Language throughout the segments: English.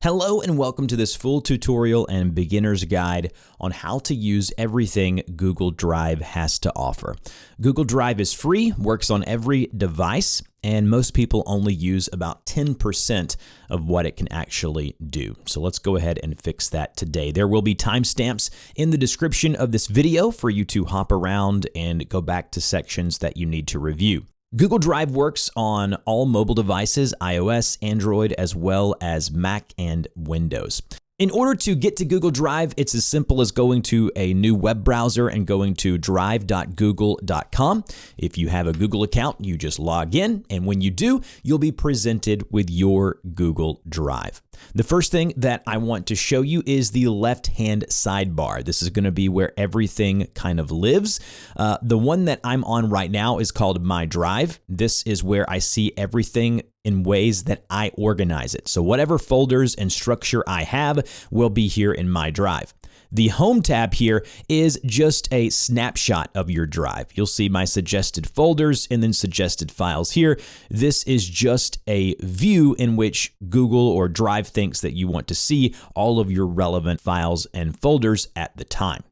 Hello and welcome to this full tutorial and beginner's guide on how to use everything Google Drive has to offer. Google Drive is free, works on every device, and most people only use about 10% of what it can actually do. So let's go ahead and fix that today. There will be timestamps in the description of this video for you to hop around and go back to sections that you need to review. Google Drive works on all mobile devices, iOS, Android, as well as Mac and Windows. In order to get to Google Drive, it's as simple as going to a new web browser and going to drive.google.com. If you have a Google account, you just log in, and when you do, you'll be presented with your Google Drive. The first thing that I want to show you is the left-hand sidebar. This is going to be where everything kind of lives. The one that I'm on right now is called My Drive. This is where I see everything in ways that I organize it. So whatever folders and structure I have will be here in My Drive. The Home tab here is just a snapshot of your drive. You'll see my suggested folders and then suggested files here. This is just a view in which Google or Drive thinks that you want to see all of your relevant files and folders at the time.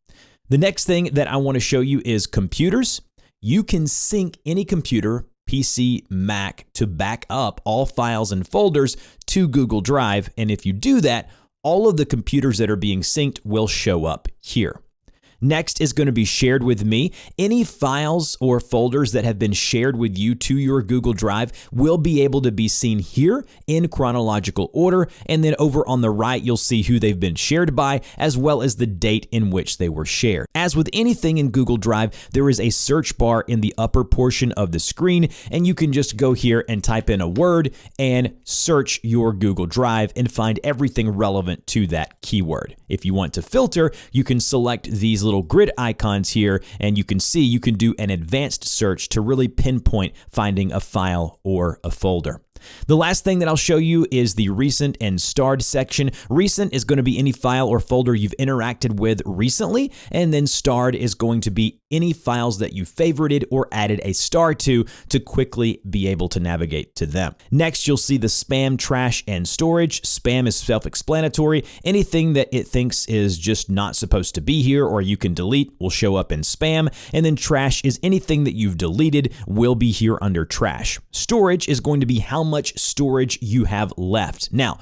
The next thing that I want to show you is computers. You can sync any computer, PC, Mac, to back up all files and folders to Google Drive. And if you do that, all of the computers that are being synced will show up here. Next is going to be shared with me. Any files or folders that have been shared with you to your Google Drive will be able to be seen here in chronological order. And then over on the right, you'll see who they've been shared by, as well as the date in which they were shared. As with anything in Google Drive, there is a search bar in the upper portion of the screen, and you can just go here and type in a word and search your Google Drive and find everything relevant to that keyword. If you want to filter, you can select these little grid icons here, and you can see you can do an advanced search to really pinpoint finding a file or a folder. The last thing that I'll show you is the recent and starred section. Recent is going to be any file or folder you've interacted with recently, and then starred is going to be any files that you favorited or added a star to quickly be able to navigate to them. Next, you'll see the spam, trash, and storage. Spam is self-explanatory. Anything that it thinks is just not supposed to be here or you can delete will show up in spam. And then trash is anything that you've deleted will be here under trash. Storage is going to be how much storage you have left. Now,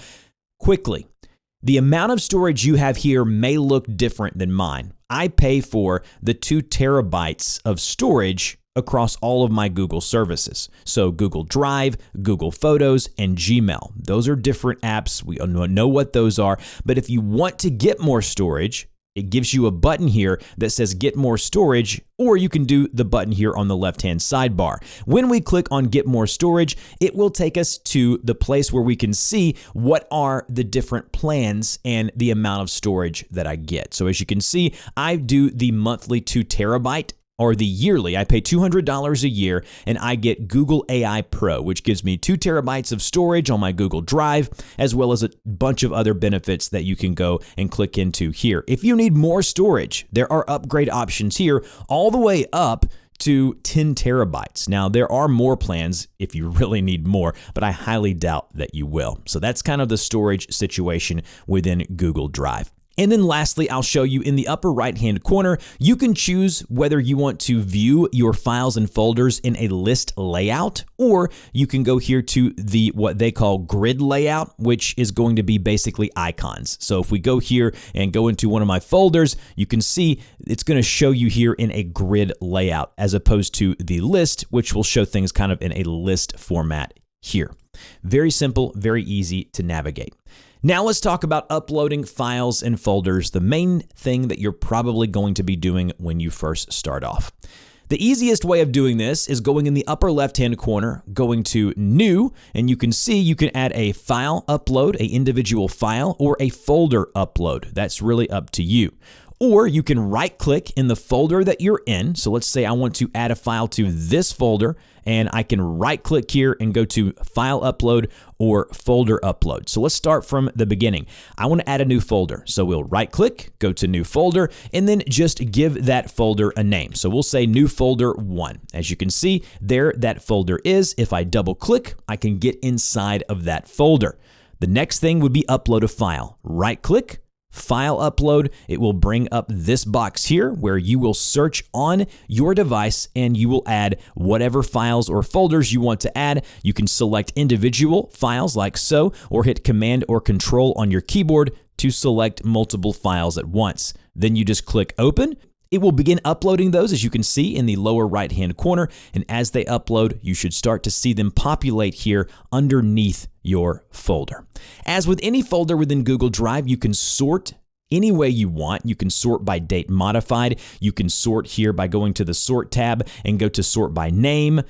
quickly, the amount of storage you have here may look different than mine. I pay for the 2 terabytes of storage across all of my Google services. So Google Drive, Google Photos, and Gmail. Those are different apps. We know what those are. But if you want to get more storage, it gives you a button here that says get more storage, or you can do the button here on the left-hand sidebar. When we click on get more storage, it will take us to the place where we can see what are the different plans and the amount of storage that I get. So as you can see, I do the monthly 2 terabyte or the yearly. I pay $200 a year and I get Google AI Pro, which gives me 2 terabytes of storage on my Google Drive, as well as a bunch of other benefits that you can go and click into here. If you need more storage, there are upgrade options here all the way up to 10 terabytes. Now, there are more plans if you really need more, but I highly doubt that you will. So that's kind of the storage situation within Google Drive. And then lastly, I'll show you in the upper right-hand corner, you can choose whether you want to view your files and folders in a list layout, or you can go here to the what they call grid layout, which is going to be basically icons. So if we go here and go into one of my folders, you can see it's going to show you here in a grid layout, as opposed to the list, which will show things kind of in a list format here. Very simple, very easy to navigate. Now let's talk about uploading files and folders, the main thing that you're probably going to be doing when you first start off. The easiest way of doing this is going in the upper left-hand corner, going to New, and you can see you can add a file upload, an individual file, or a folder upload. That's really up to you. Or you can right-click in the folder that you're in. So let's say I want to add a file to this folder, and I can right-click here and go to File Upload or Folder Upload. So let's start from the beginning. I want to add a new folder. So we'll right-click, go to New Folder, and then just give that folder a name. So we'll say New Folder 1. As you can see, there that folder is. If I double-click, I can get inside of that folder. The next thing would be upload a file. Right click, file upload. It will bring up this box here where you will search on your device and you will add whatever files or folders you want to add. You can select individual files like so, or hit Command or Control on your keyboard to select multiple files at once. Then you just click open. It will begin uploading those, as you can see in the lower right-hand corner, and as they upload, you should start to see them populate here underneath your folder. As with any folder within Google Drive, you can sort any way you want. You can sort by date modified. You can sort here by going to the Sort tab and go to Sort by Name,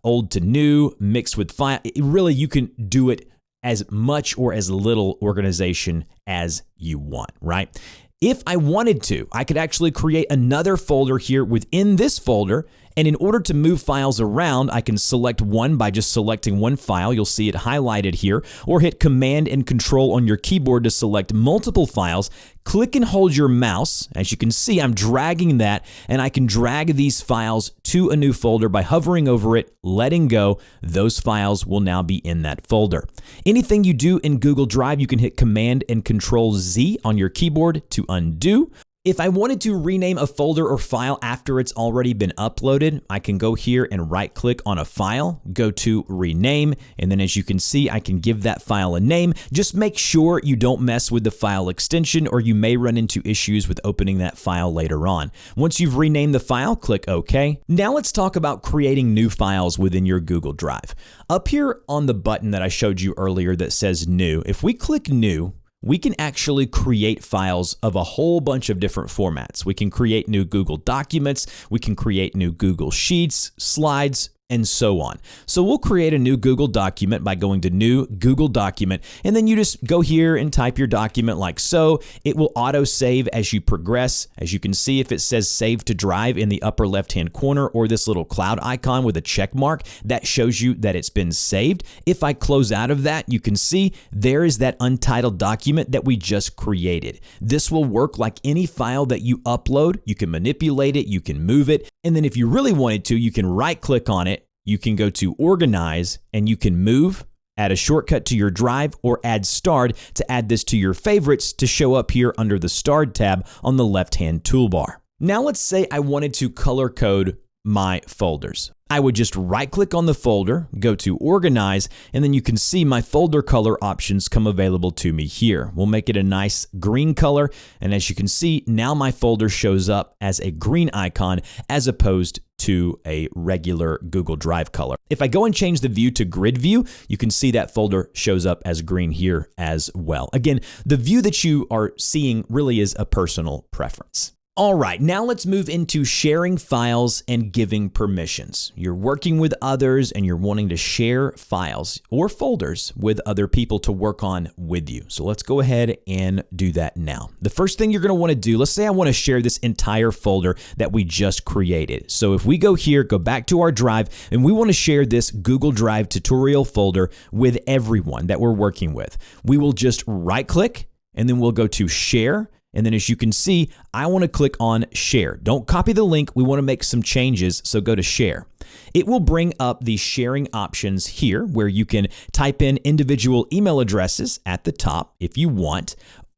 old to new, mixed with file. Really, you can do it as much or as little organization as you want, right? If I wanted to, I could actually create another folder here within this folder, and in order to move files around, I can select one by just selecting one file. You'll see it highlighted here, or hit Command and Control on your keyboard to select multiple files. Click and hold your mouse. As you can see, I'm dragging that, and I can drag these files to a new folder by hovering over it, letting go. Those files will now be in that folder. Anything you do in Google Drive, you can hit Command and Control Z on your keyboard to undo. If I wanted to rename a folder or file after it's already been uploaded, I can go here and right click on a file, go to rename, and then as you can see, I can give that file a name. Just make sure you don't mess with the file extension, or you may run into issues with opening that file later on. Once you've renamed the file, click OK. Now let's talk about creating new files within your Google Drive. Up here on the button that I showed you earlier that says New, if we click New, we can actually create files of a whole bunch of different formats. We can create new Google Documents, we can create new Google Sheets, slides, and so on. So we'll create a new Google document by going to New Google Document, and then you just go here and type your document like so. It will auto save as you progress. As you can see, if it says Save to Drive in the upper left-hand corner, or this little cloud icon with a check mark, that shows you that it's been saved. If I close out of that, you can see there is that untitled document that we just created. This will work like any file that you upload. You can manipulate it, you can move it, and then if you really wanted to, you can right-click on it. You can go to Organize, and you can move, add a shortcut to your drive, or add Starred to add this to your favorites to show up here under the Starred tab on the left-hand toolbar. Now let's say I wanted to color code my folders. I would just right-click on the folder, go to Organize, and then you can see my folder color options come available to me here. We'll make it a nice green color, and as you can see, now my folder shows up as a green icon as opposed to a regular Google Drive color. If I go and change the view to grid view, you can see that folder shows up as green here as well. Again, the view that you are seeing really is a personal preference. All right, now let's move into sharing files and giving permissions. You're working with others and you're wanting to share files or folders with other people to work on with you. So let's go ahead and do that now. The first thing you're going to want to do, let's say I want to share this entire folder that we just created. So if we go here, go back to our drive, and we want to share this Google Drive tutorial folder with everyone that we're working with, we will just right click and then we'll go to Share. And then as you can see, I want to click on Share. Don't copy the link. We want to make some changes, so go to Share. It will bring up the sharing options here where you can type in individual email addresses at the top if you want,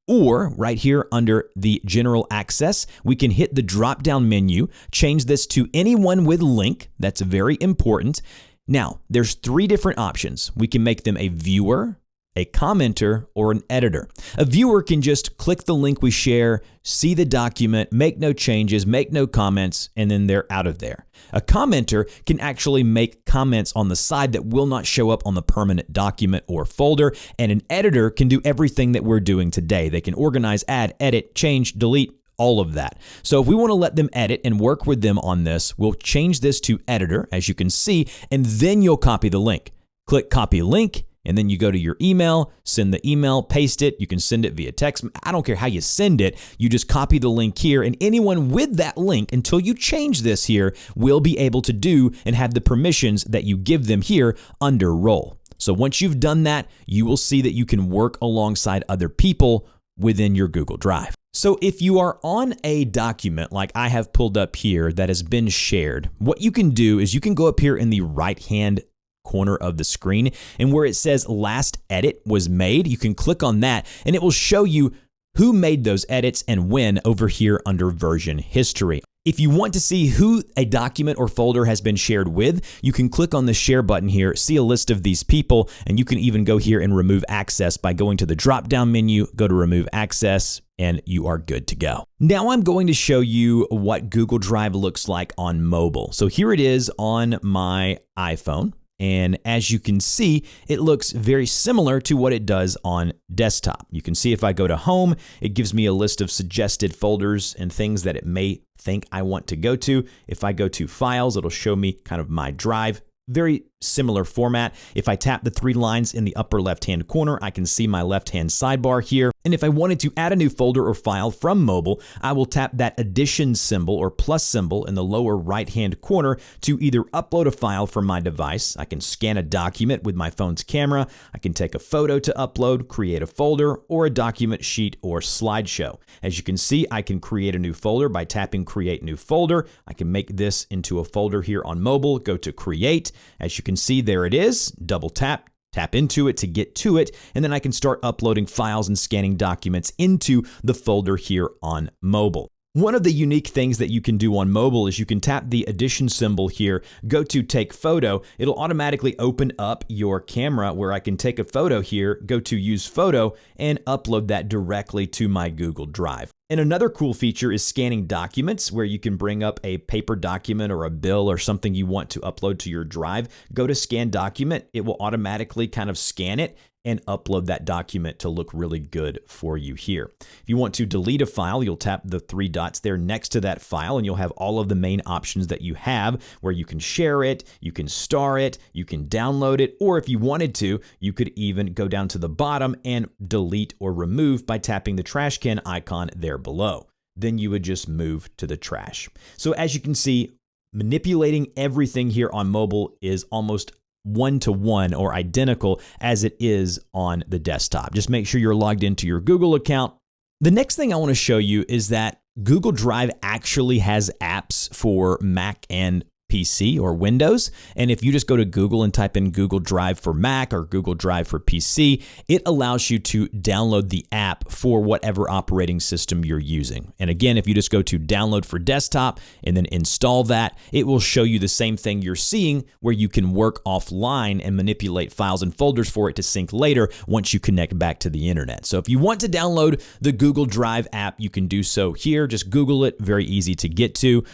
or right here under the General Access, we can hit the drop-down menu, change this to anyone with link. That's very important. Now, there's three different options. We can make them a viewer, a commenter, or an editor. A viewer can just click the link we share, see the document, make no changes, make no comments, and then they're out of there. A commenter can actually make comments on the side that will not show up on the permanent document or folder, and an editor can do everything that we're doing today. They can organize, add, edit, change, delete, all of that. So if we want to let them edit and work with them on this, we'll change this to editor, as you can see, and then you'll copy the link. Click copy link, and then you go to your email, send the email, paste it. You can send it via text. I don't care how you send it. You just copy the link here, and anyone with that link, until you change this here, will be able to do and have the permissions that you give them here under role. So once you've done that, you will see that you can work alongside other people within your Google Drive. So if you are on a document like I have pulled up here that has been shared, what you can do is you can go up here in the right-hand corner of the screen. And where it says last edit was made, you can click on that and it will show you who made those edits and when over here under version history. If you want to see who a document or folder has been shared with, you can click on the share button here, see a list of these people, and you can even go here and remove access by going to the drop-down menu, go to remove access, and you are good to go. Now I'm going to show you what Google Drive looks like on mobile. So here it is on my iPhone. And as you can see, it looks very similar to what it does on desktop. You can see if I go to home, it gives me a list of suggested folders and things that it may think I want to go to. If I go to files, it'll show me kind of my drive. Very similar format. If I tap the three lines in the upper left-hand corner, I can see my left-hand sidebar here. And if I wanted to add a new folder or file from mobile, I will tap that addition symbol or plus symbol in the lower right-hand corner to either upload a file from my device. I can scan a document with my phone's camera. I can take a photo to upload, create a folder, or a document sheet or slideshow. As you can see, I can create a new folder by tapping Create New Folder. I can make this into a folder here on mobile, go to Create. As you can see, there it is. Double tap into it to get to it, and then I can start uploading files and scanning documents into the folder here on mobile. One of the unique things that you can do on mobile is you can tap the addition symbol here, go to take photo. It'll automatically open up your camera where I can take a photo here, go to use photo, and upload that directly to my Google Drive. And another cool feature is scanning documents, where you can bring up a paper document or a bill or something you want to upload to your drive. Go to scan document. It will automatically kind of scan it and upload that document to look really good for you here. If you want to delete a file, you'll tap the three dots there next to that file, and you'll have all of the main options that you have, where you can share it, you can star it, you can download it, or if you wanted to, you could even go down to the bottom and delete or remove by tapping the trash can icon there below. Then you would just move to the trash. So as you can see, manipulating everything here on mobile is almost one-to-one or identical as it is on the desktop. Just make sure you're logged into your Google account. The next thing I want to show you is that Google Drive actually has apps for Mac and PC or Windows. And if you just go to Google and type in Google Drive for Mac or Google Drive for PC, it allows you to download the app for whatever operating system you're using. And again, if you just go to download for desktop and then install that, it will show you the same thing you're seeing, where you can work offline and manipulate files and folders for it to sync later once you connect back to the internet. So if you want to download the Google Drive app, you can do so here. Just Google it, very easy to get to.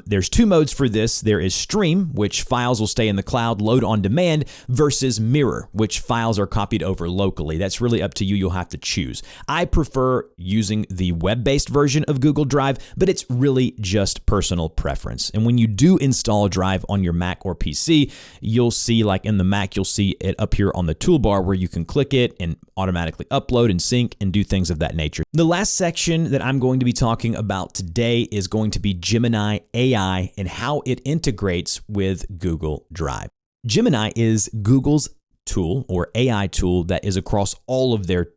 There's two modes for this. There is Stream, which files will stay in the cloud, load on demand, versus Mirror, which files are copied over locally. That's really up to you. You'll have to choose. I prefer using the web-based version of Google Drive, but it's really just personal preference. And when you do install Drive on your Mac or PC, you'll see, like in the Mac, you'll see it up here on the toolbar where you can click it and automatically upload and sync and do things of that nature. The last section that I'm going to be talking about today is going to be Gemini AI and how it integrates with Google Drive. Gemini is Google's tool or AI tool that is across all of their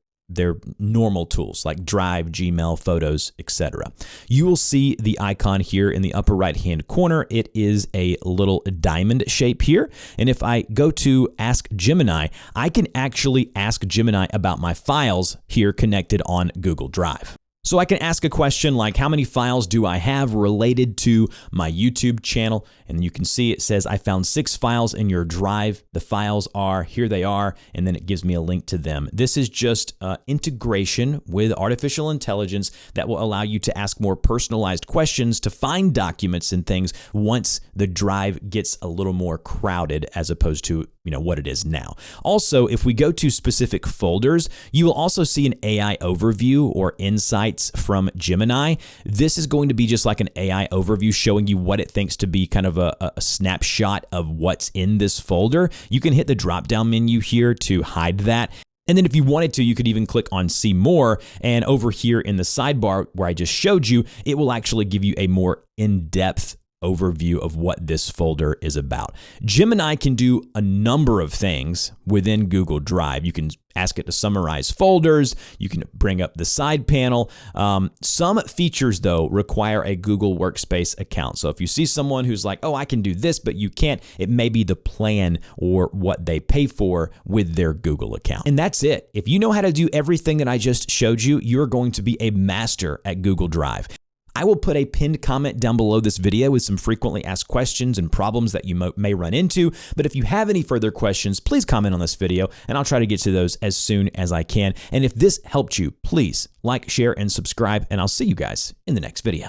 normal tools like Drive, Gmail, Photos, etc. You will see the icon here in the upper right-hand corner. It is a little diamond shape here. And if I go to Ask Gemini, I can actually ask Gemini about my files here connected on Google Drive. So I can ask a question like, how many files do I have related to my YouTube channel? And you can see it says, I found 6 files in your drive. The files are, here they are, and then it gives me a link to them. This is just integration with artificial intelligence that will allow you to ask more personalized questions to find documents and things once the drive gets a little more crowded as opposed to what it is now. Also, if we go to specific folders, you will also see an AI overview or insights from Gemini. This is going to be just like an AI overview showing you what it thinks to be kind of a snapshot of what's in this folder. You can hit the drop-down menu here to hide that. And then if you wanted to, you could even click on See More, and over here in the sidebar where I just showed you, it will actually give you a more in-depth overview of what this folder is about. Gemini can do a number of things within Google Drive. You can ask it to summarize folders. You can bring up the side panel. Some features, though, require a Google Workspace account. So if you see someone who's like, oh, I can do this, but you can't, it may be the plan or what they pay for with their Google account. And that's it. If you know how to do everything that I just showed you, you're going to be a master at Google Drive. I will put a pinned comment down below this video with some frequently asked questions and problems that you may run into. But if you have any further questions, please comment on this video and I'll try to get to those as soon as I can. And if this helped you, please like, share, and subscribe, and I'll see you guys in the next video.